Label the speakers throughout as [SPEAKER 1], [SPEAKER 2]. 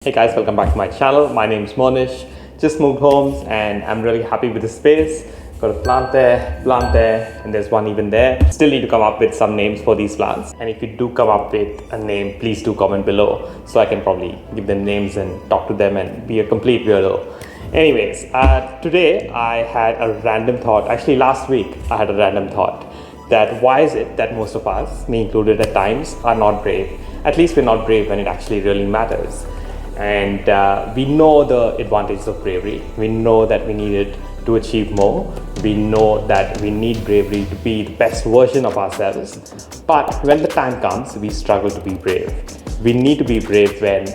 [SPEAKER 1] Hey guys, welcome back to my channel. My name is Monish. Just moved homes and I'm really happy with the space. Got a plant there, and there's one even there. Still need to come up with some names for these plants. And if you do come up with a name, please do comment below so I can probably give them names and talk to them and be a complete weirdo. Anyways, today I had a random thought. Actually, last week I had a random thought that why is it that most of us, me included at times, are not brave? At least we're not brave when it actually really matters. And we know the advantages of bravery. We know that we need it to achieve more. We know that we need bravery to be the best version of ourselves. But when the time comes, we struggle to be brave. We need to be brave when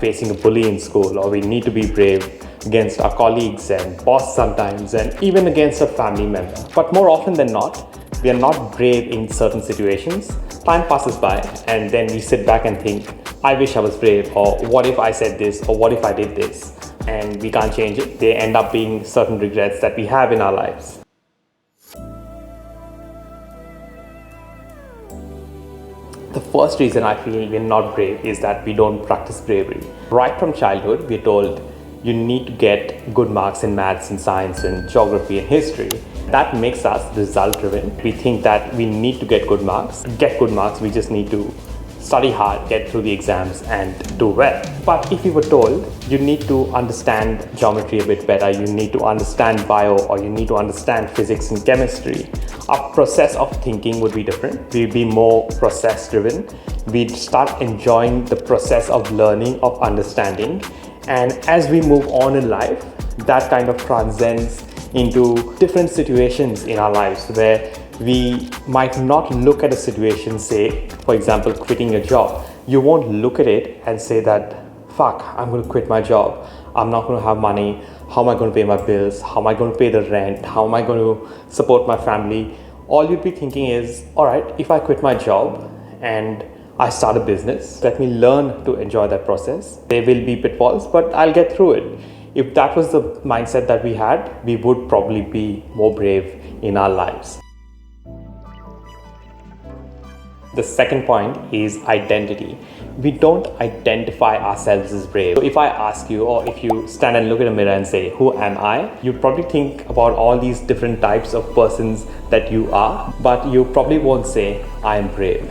[SPEAKER 1] facing a bully in school, or we need to be brave against our colleagues and boss sometimes, and even against a family member. But more often than not, we are not brave in certain situations. Time passes by and then we sit back and think, I wish I was brave, or what if I said this, or what if I did this? And we can't change it. They end up being certain regrets that we have in our lives. The first reason I feel we're not brave is that we don't practice bravery. Right from childhood, we're told you need to get good marks in maths and science and geography and history. That makes us result driven. We think that we need to get good marks. To get good marks, we just need to study hard, get through the exams and do well. But if you were told you need to understand geometry a bit better, you need to understand bio, or you need to understand physics and chemistry, our process of thinking would be different. We'd be more process driven. We'd start enjoying the process of learning, of understanding. And as we move on in life, that kind of transcends into different situations in our lives where we might not look at a situation, say, for example, quitting a job. You won't look at it and say that, fuck, I'm going to quit my job. I'm not going to have money. How am I going to pay my bills? How am I going to pay the rent? How am I going to support my family? All you'd be thinking is, all right, if I quit my job and I start a business, let me learn to enjoy that process. There will be pitfalls, but I'll get through it. If that was the mindset that we had, we would probably be more brave in our lives. The second point is identity. We don't identify ourselves as brave. So if I ask you, or if you stand and look at a mirror and say, who am I? You'd probably think about all these different types of persons that you are, but you probably won't say, I am brave.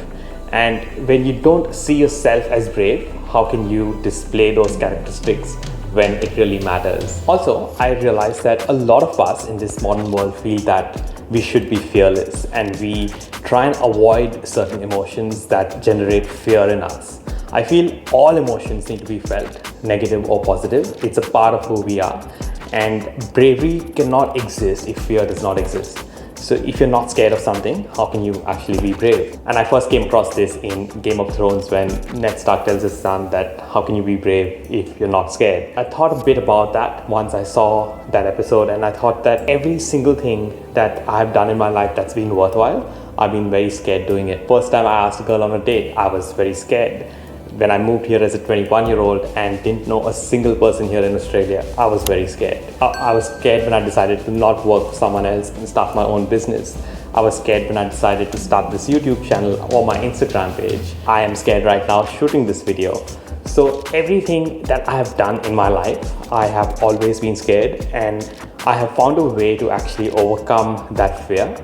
[SPEAKER 1] And when you don't see yourself as brave, how can you display those characteristics when it really matters? Also, I realized that a lot of us in this modern world feel that we should be fearless, and we try and avoid certain emotions that generate fear in us. I feel all emotions need to be felt, negative or positive. It's a part of who we are, and bravery cannot exist if fear does not exist. So if you're not scared of something, how can you actually be brave? And I first came across this in Game of Thrones when Ned Stark tells his son that how can you be brave if you're not scared? I thought a bit about that once I saw that episode, and I thought that every single thing that I have done in my life that's been worthwhile, I've been very scared doing it. First time I asked a girl on a date, I was very scared. When I moved here as a 21-year-old and didn't know a single person here in Australia, I was very scared. I was scared when I decided to not work for someone else and start my own business. I was scared when I decided to start this YouTube channel or my Instagram page. I am scared right now shooting this video. So everything that I have done in my life, I have always been scared, and I have found a way to actually overcome that fear.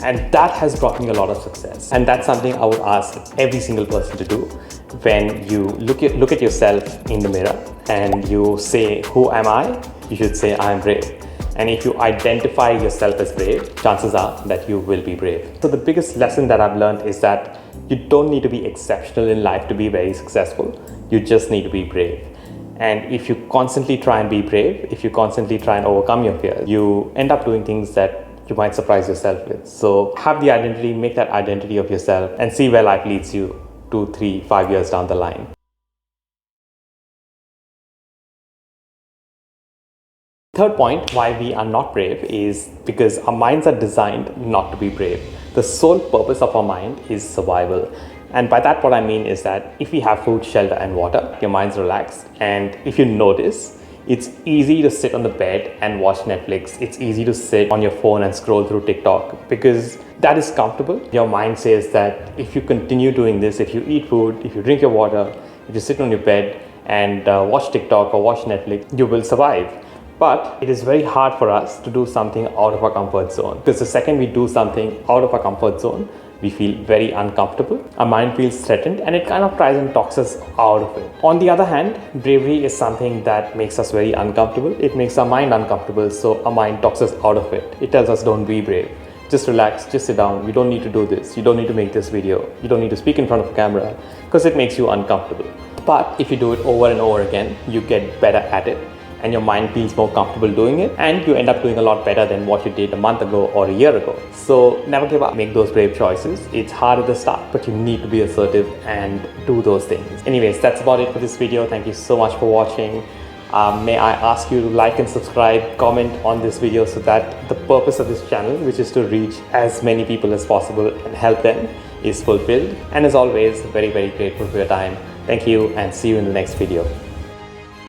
[SPEAKER 1] And that has brought me a lot of success. And that's something I would ask every single person to do. When you look at yourself in the mirror and you say, who am I? You should say, I am brave. And if you identify yourself as brave, chances are that you will be brave. So the biggest lesson that I've learned is that you don't need to be exceptional in life to be very successful. You just need to be brave. And if you constantly try and be brave, if you constantly try and overcome your fears, you end up doing things that you might surprise yourself with. So have the identity, make that identity of yourself, and see where life leads you 2, 3, 5 years down the line. Third point why we are not brave is because our minds are designed not to be brave. The sole purpose of our mind is survival. And by that, what I mean is that if we have food, shelter and water, your mind's relaxed. And if you notice, it's easy to sit on the bed and watch Netflix. It's easy to sit on your phone and scroll through TikTok because that is comfortable. Your mind says that if you continue doing this, if you eat food, if you drink your water, if you sit on your bed and watch TikTok or watch Netflix, you will survive. But it is very hard for us to do something out of our comfort zone, because the second we do something out of our comfort zone, we feel very uncomfortable. Our mind feels threatened and it kind of tries and talks us out of it. On the other hand, bravery is something that makes us very uncomfortable. It makes our mind uncomfortable, so our mind talks us out of it. It tells us, don't be brave. Just relax, just sit down. You don't need to do this. You don't need to make this video. You don't need to speak in front of a camera, because it makes you uncomfortable. But if you do it over and over again, you get better at it, and your mind feels more comfortable doing it, and you end up doing a lot better than what you did a month ago or a year ago. So never give up. Make those brave choices. It's hard at the start, but you need to be assertive and do those things. Anyways, that's about it for this video. Thank you so much for watching. May I ask you to like and subscribe, comment on this video, so that the purpose of this channel, which is to reach as many people as possible and help them, is fulfilled. And as always, very, very grateful for your time. Thank you, and see you in the next video.